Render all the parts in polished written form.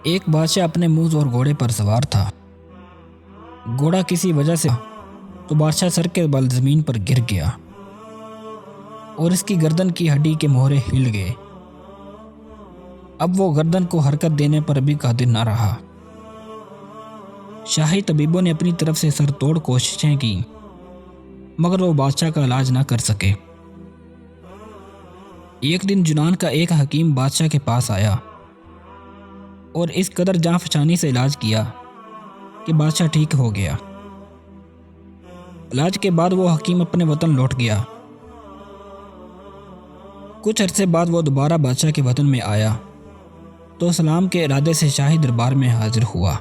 ایک بادشاہ اپنے موز اور گھوڑے پر سوار تھا۔ گھوڑا کسی وجہ سے تو بادشاہ سر کے بل زمین پر گر گیا اور اس کی گردن کی ہڈی کے مہرے ہل گئے۔ اب وہ گردن کو حرکت دینے پر بھی قادر نہ رہا۔ شاہی طبیبوں نے اپنی طرف سے سر توڑ کوششیں کی مگر وہ بادشاہ کا علاج نہ کر سکے۔ ایک دن یونان کا ایک حکیم بادشاہ کے پاس آیا اور اس قدر جاں فشانی سے علاج کیا کہ بادشاہ ٹھیک ہو گیا۔ علاج کے بعد وہ حکیم اپنے وطن لوٹ گیا۔ کچھ عرصے بعد وہ دوبارہ بادشاہ کے وطن میں آیا تو سلام کے ارادے سے شاہی دربار میں حاضر ہوا۔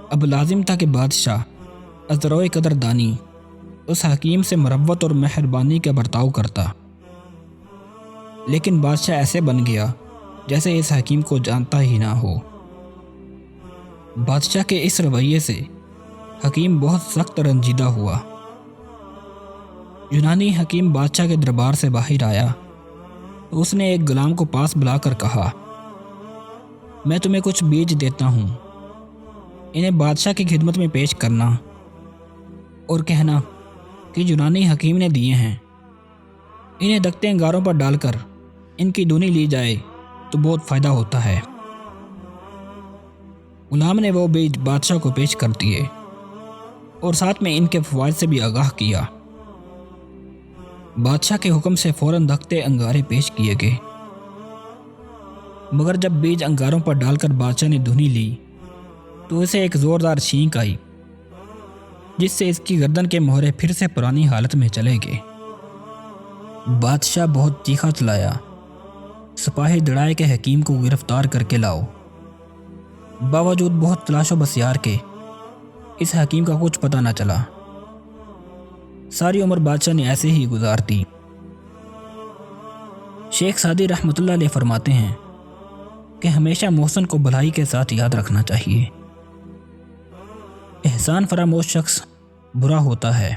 اب لازم تھا کہ بادشاہ ازروئے قدر دانی اس حکیم سے مروت اور مہربانی کا برتاؤ کرتا، لیکن بادشاہ ایسے بن گیا جیسے اس حکیم کو جانتا ہی نہ ہو۔ بادشاہ کے اس رویے سے حکیم بہت سخت رنجیدہ ہوا۔ یونانی حکیم بادشاہ کے دربار سے باہر آیا تو اس نے ایک غلام کو پاس بلا کر کہا، میں تمہیں کچھ بیج دیتا ہوں، انہیں بادشاہ کی خدمت میں پیش کرنا اور کہنا کہ یونانی حکیم نے دیے ہیں۔ انہیں دکھتے انگاروں پر ڈال کر ان کی دھنی لی جائے تو بہت فائدہ ہوتا ہے۔ غلام نے وہ بیج بادشاہ کو پیش کر دیے اور ساتھ میں ان کے فوائد سے بھی آگاہ کیا۔ بادشاہ کے حکم سے فوراً دکھتے انگارے پیش کیے گئے، مگر جب بیج انگاروں پر ڈال کر بادشاہ نے دھنی لی تو اسے ایک زوردار چھینک آئی جس سے اس کی گردن کے مہرے پھر سے پرانی حالت میں چلے گئے۔ بادشاہ بہت چیخا چلایا، سپاہی دڑائے کہ حکیم کو گرفتار کر کے لاؤ۔ باوجود بہت تلاش و بسیار کے اس حکیم کا کچھ پتہ نہ چلا۔ ساری عمر بادشاہ نے ایسے ہی گزار دی۔ شیخ سعدی رحمۃ اللہ علیہ فرماتے ہیں کہ ہمیشہ محسن کو بھلائی کے ساتھ یاد رکھنا چاہیے۔ احسان فراموش شخص برا ہوتا ہے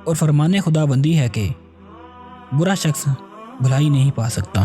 اور فرمان خدا بندی ہے کہ برا شخص بھلائی نہیں پا سکتا۔